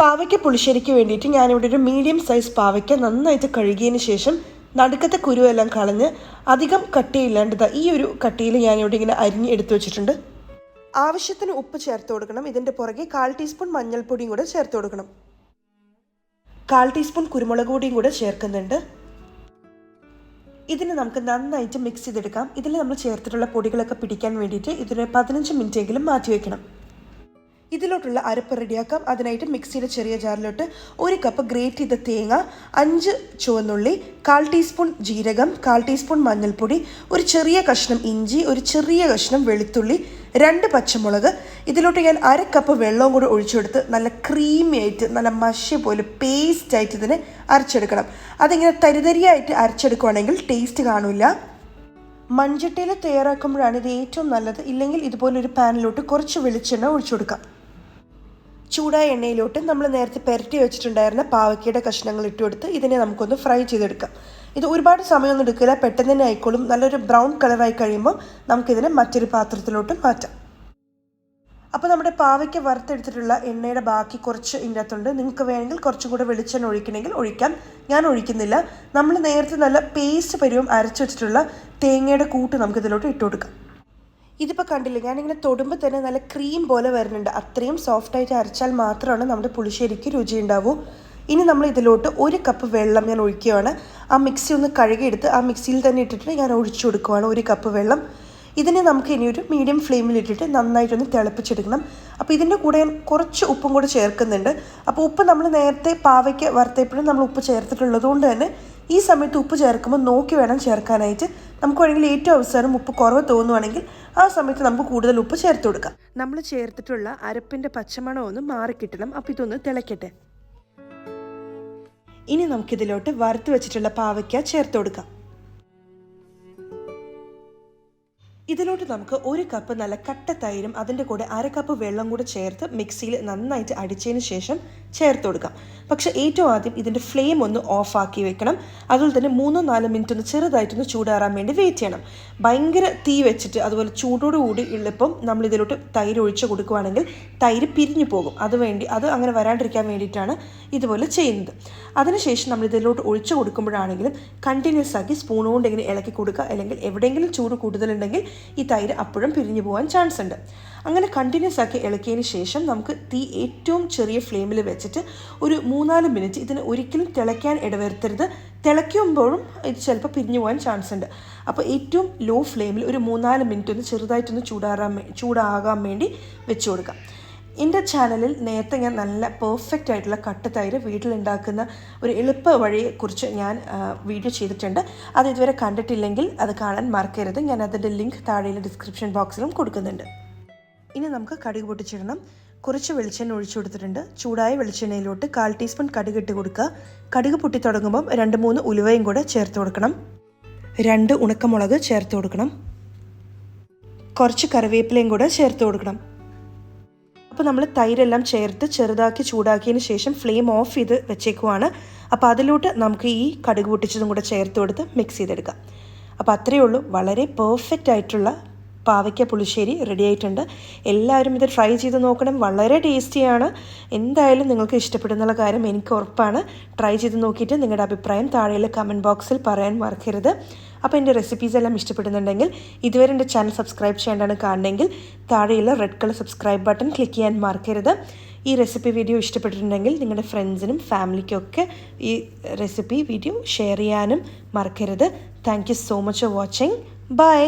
പാവയ്ക്ക പുളിശ്ശേരിക്ക് വേണ്ടിയിട്ട് ഞാനിവിടെ ഒരു മീഡിയം സൈസ് പാവയ്ക്ക നന്നായിട്ട് കഴുകിയതിന് ശേഷം നടുക്കത്തെ കുരുവെല്ലാം കളഞ്ഞ് അധികം കട്ടിയില്ലാണ്ട് ഈ ഒരു കട്ടിയിൽ ഞാനിവിടെ ഇങ്ങനെ അരിഞ്ഞ് എടുത്തു വെച്ചിട്ടുണ്ട്. ആവശ്യത്തിന് ഉപ്പ് ചേർത്ത് കൊടുക്കണം. ഇതിൻ്റെ പുറകെ 1/4 ടീസ്പൂൺ മഞ്ഞൾപ്പൊടിയും കൂടെ ചേർത്ത് കൊടുക്കണം. 1/4 ടീസ്പൂൺ കുരുമുളക് പൊടിയും കൂടെ ചേർക്കുന്നുണ്ട്. ഇതിന് നമുക്ക് നന്നായിട്ട് മിക്സ് ചെയ്തെടുക്കാം. ഇതിൽ നമ്മൾ ചേർത്തിട്ടുള്ള പൊടികളൊക്കെ പിടിക്കാൻ വേണ്ടിയിട്ട് ഇതിന് 15 മിനിറ്റെങ്കിലും മാറ്റി വയ്ക്കണം. ഇതിലോട്ടുള്ള അരപ്പ് റെഡിയാക്കാം. അതിനായിട്ട് മിക്സിയുടെ ചെറിയ ജാറിലോട്ട് 1 കപ്പ് ഗ്രേറ്റ് ചെയ്ത തേങ്ങ, 5 ചുവന്നുള്ളി, 1/4 ടീസ്പൂൺ ജീരകം, 1/4 ടീസ്പൂൺ മഞ്ഞൾപ്പൊടി, ഒരു ചെറിയ കഷ്ണം ഇഞ്ചി, ഒരു ചെറിയ കഷ്ണം വെളുത്തുള്ളി, 2 പച്ചമുളക്. ഇതിലോട്ട് ഞാൻ 1/2 കപ്പ് വെള്ളവും കൂടി ഒഴിച്ചെടുത്ത് നല്ല ക്രീമി ആയിട്ട് നല്ല മഷി പോലെ പേസ്റ്റായിട്ട് ഇതിനെ അരച്ചെടുക്കണം. അതിങ്ങനെ തരിതരിയായിട്ട് അരച്ചെടുക്കുകയാണെങ്കിൽ ടേസ്റ്റ് കാണില്ല. മൺചട്ടിയിൽ തയ്യാറാക്കുമ്പോഴാണ് ഇത് ഏറ്റവും നല്ലത്. ഇല്ലെങ്കിൽ ഇതുപോലൊരു പാനിലോട്ട് കുറച്ച് വെളിച്ചെണ്ണ ഒഴിച്ചു കൊടുക്കാം. ചൂടായ എണ്ണയിലോട്ട് നമ്മൾ നേരത്തെ പുരട്ടി വെച്ചിട്ടുണ്ടായിരുന്ന പാവയ്ക്കയുടെ കഷ്ണങ്ങൾ ഇട്ട് കൊടുത്ത് ഇതിനെ നമുക്കൊന്ന് ഫ്രൈ ചെയ്തെടുക്കാം. ഇത് ഒരുപാട് സമയമൊന്നും എടുക്കില്ല, പെട്ടെന്ന് തന്നെ ആയിക്കോളും. നല്ലൊരു ബ്രൗൺ കളറായി കഴിയുമ്പോൾ നമുക്കിതിനെ മറ്റൊരു പാത്രത്തിലോട്ട് മാറ്റാം. അപ്പോൾ നമ്മുടെ പാവയ്ക്ക വറുത്തെടുത്തിട്ടുള്ള എണ്ണയുടെ ബാക്കി കുറച്ച് ഇതിനകത്തുണ്ട്. നിങ്ങൾക്ക് വേണമെങ്കിൽ കുറച്ചും കൂടെ വെളിച്ചെണ്ണ ഒഴിക്കണമെങ്കിൽ ഒഴിക്കാം. ഞാൻ ഒഴിക്കുന്നില്ല. നമ്മൾ നേരത്തെ നല്ല പേസ്റ്റ് പരുവം അരച്ചു വെച്ചിട്ടുള്ള തേങ്ങയുടെ കൂട്ട് നമുക്കിതിലോട്ട് ഇട്ട് കൊടുക്കാം. ഇതിപ്പോൾ കണ്ടില്ലേ, ഞാനിങ്ങനെ തൊടുമ്പോൾ തന്നെ നല്ല ക്രീം പോലെ വരുന്നുണ്ട്. അത്രയും സോഫ്റ്റായിട്ട് അരച്ചാൽ മാത്രമാണ് നമ്മുടെ പുളിശ്ശേരിക്ക് രുചി ഉണ്ടാവൂ. ഇനി നമ്മൾ ഇതിലോട്ട് 1 കപ്പ് വെള്ളം ഞാൻ ഒഴിക്കുകയാണ്. ആ മിക്സി ഒന്ന് കഴുകിയെടുത്ത് ആ മിക്സിയിൽ തന്നെ ഇട്ടിട്ട് ഞാൻ ഒഴിച്ചു കൊടുക്കുകയാണ് 1 കപ്പ് വെള്ളം. ഇതിനെ നമുക്ക് ഇനി ഒരു മീഡിയം ഫ്ലെയിമിലിട്ടിട്ട് നന്നായിട്ടൊന്ന് തിളപ്പിച്ചെടുക്കണം. അപ്പോൾ ഇതിൻ്റെ കൂടെ ഞാൻ കുറച്ച് ഉപ്പും കൂടെ ചേർക്കുന്നുണ്ട്. അപ്പോൾ ഉപ്പ് നമ്മൾ നേരത്തെ പാവയ്ക്ക് വറുത്തപ്പോഴും നമ്മൾ ഉപ്പ് ചേർത്തിട്ടുള്ളത് കൊണ്ട് തന്നെ ഈ സമയത്ത് ഉപ്പ് ചേർക്കുമ്പോൾ നോക്കി വേണം ചേർക്കാനായിട്ട്. നമുക്ക് വേണമെങ്കിൽ ഏറ്റവും അവസാനം ഉപ്പ് കുറവ് തോന്നുവാണെങ്കിൽ ആ സമയത്ത് നമുക്ക് കൂടുതൽ ഉപ്പ് ചേർത്ത് കൊടുക്കാം. നമ്മൾ ചേർത്തിട്ടുള്ള അരപ്പിൻ്റെ പച്ചമണം ഒന്ന് മാറിക്കിട്ടണം. അപ്പോൾ ഇതൊന്ന് തിളയ്ക്കട്ടെ. ഇനി നമുക്കിതിലോട്ട് വറുത്ത് വെച്ചിട്ടുള്ള പാവയ്ക്ക ചേർത്ത് കൊടുക്കാം. ഇതിലോട്ട് നമുക്ക് 1 കപ്പ് നല്ല കട്ട തൈരും അതിൻ്റെ കൂടെ 1/2 കപ്പ് വെള്ളം കൂടെ ചേർത്ത് മിക്സിയിൽ നന്നായിട്ട് അടിച്ചതിന് ശേഷം ചേർത്ത് കൊടുക്കാം. പക്ഷേ ഏറ്റവും ആദ്യം ഇതിൻ്റെ ഫ്ലെയിം ഒന്ന് ഓഫാക്കി വെക്കണം. അതുപോലെ തന്നെ 3-4 മിനിറ്റ് ഒന്ന് ചെറുതായിട്ടൊന്ന് ചൂടാറാൻ വേണ്ടി വെയിറ്റ് ചെയ്യണം. ഭയങ്കര തീ വെച്ചിട്ട് അതുപോലെ ചൂടോടുകൂടി ഉള്ളപ്പം നമ്മൾ ഇതിലോട്ട് തൈര് ഒഴിച്ച് കൊടുക്കുകയാണെങ്കിൽ തൈര് പിരിഞ്ഞു പോകും. അത് അങ്ങനെ വരാണ്ടിരിക്കാൻ വേണ്ടിയിട്ടാണ് ഇതുപോലെ ചെയ്യുന്നത്. അതിനുശേഷം നമ്മൾ ഇതിലോട്ട് ഒഴിച്ച് കൊടുക്കുമ്പോഴാണെങ്കിലും കണ്ടിന്യൂസ് ആക്കി സ്പൂൺ കൊണ്ട് ഇങ്ങനെ ഇളക്കി കൊടുക്കുക. അല്ലെങ്കിൽ എവിടെയെങ്കിലും ചൂട് കൂടുതലുണ്ടെങ്കിൽ ഈ തൈര് അപ്പോഴും പിരിഞ്ഞു പോകാൻ ചാൻസ് ഉണ്ട്. അങ്ങനെ കണ്ടിന്യൂസ് ആക്കി ഇളക്കിയതിന് ശേഷം നമുക്ക് തീ ഏറ്റവും ചെറിയ ഫ്ലെയിമിൽ വെച്ചിട്ട് ഒരു 3-4 മിനിറ്റ് ഇതിന് ഒരിക്കലും തിളയ്ക്കാൻ ഇടവരുത്തരുത്. തിളയ്ക്കുമ്പോഴും ഇത് ചിലപ്പോൾ പിരിഞ്ഞു പോകാൻ ചാൻസ് ഉണ്ട്. അപ്പോൾ ഏറ്റവും ലോ ഫ്ലെയിമിൽ ഒരു 3-4 മിനിറ്റ് ഒന്ന് ചെറുതായിട്ടൊന്ന് ചൂടാകാൻ വേണ്ടി വെച്ച് കൊടുക്കാം. എൻ്റെ ചാനലിൽ നേരത്തെ ഞാൻ നല്ല പെർഫെക്റ്റ് ആയിട്ടുള്ള കട്ട തൈര് വീട്ടിലുണ്ടാക്കുന്ന ഒരു എളുപ്പ വഴിയെക്കുറിച്ച് ഞാൻ വീഡിയോ ചെയ്തിട്ടുണ്ട്. അത് ഇതുവരെ കണ്ടിട്ടില്ലെങ്കിൽ അത് കാണാൻ മറക്കരുത്. ഞാൻ അതിൻ്റെ ലിങ്ക് താഴെയുള്ള ഡിസ്ക്രിപ്ഷൻ ബോക്സിലും കൊടുക്കുന്നുണ്ട്. ഇനി നമുക്ക് കടുക് പൊട്ടിച്ചിടണം. കുറച്ച് വെളിച്ചെണ്ണ ഒഴിച്ചു കൊടുത്തിട്ടുണ്ട്. ചൂടായ വെളിച്ചെണ്ണയിലോട്ട് 1/4 ടീസ്പൂൺ കടുക് ഇട്ട് കൊടുക്കുക. കടുക് പൊട്ടി തുടങ്ങുമ്പം 2-3 ഉലുവയും കൂടെ ചേർത്ത് കൊടുക്കണം. 2 ഉണക്കമുളക് ചേർത്ത് കൊടുക്കണം. കുറച്ച് കറിവേപ്പിലയും കൂടെ ചേർത്ത് കൊടുക്കണം. അപ്പോൾ നമ്മൾ തൈരെല്ലാം ചേർത്ത് ചെറുതാക്കി ചൂടാക്കിയതിന് ശേഷം ഫ്ലെയിം ഓഫ് ചെയ്ത് വെച്ചേക്കുവാണ്. അപ്പോൾ അതിലോട്ട് നമുക്ക് ഈ കടുക് പൊട്ടിച്ചതും കൂടെ ചേർത്ത് കൊടുത്ത് മിക്സ് ചെയ്തെടുക്കാം. അപ്പോൾ അത്രയേ ഉള്ളൂ. വളരെ പെർഫെക്റ്റ് ആയിട്ടുള്ള പാവയ്ക്ക പുളിശ്ശേരി റെഡി ആയിട്ടുണ്ട്. എല്ലാവരും ഇത് ട്രൈ ചെയ്ത് നോക്കണം. വളരെ ടേസ്റ്റിയാണ്. എന്തായാലും നിങ്ങൾക്ക് ഇഷ്ടപ്പെടുന്നുള്ള കാര്യം എനിക്ക് ഉറപ്പാണ്. ട്രൈ ചെയ്ത് നോക്കിയിട്ട് നിങ്ങളുടെ അഭിപ്രായം താഴെയുള്ള കമൻറ്റ് ബോക്സിൽ പറയാൻ മറക്കരുത്. അപ്പോൾ എൻ്റെ റെസിപ്പീസ് എല്ലാം ഇഷ്ടപ്പെടുന്നുണ്ടെങ്കിൽ ഇതുവരെ എൻ്റെ ചാനൽ സബ്സ്ക്രൈബ് ചെയ്യേണ്ടതാണ് കാണണമെങ്കിൽ താഴെയുള്ള red colour subscribe button click ചെയ്യാൻ മറക്കരുത്. ഈ റെസിപ്പി വീഡിയോ ഇഷ്ടപ്പെട്ടിട്ടുണ്ടെങ്കിൽ നിങ്ങളുടെ ഫ്രണ്ട്സിനും ഫാമിലിക്കൊക്കെ ഈ റെസിപ്പി വീഡിയോ ഷെയർ ചെയ്യാനും മറക്കരുത്. Thank you so much for watching. By.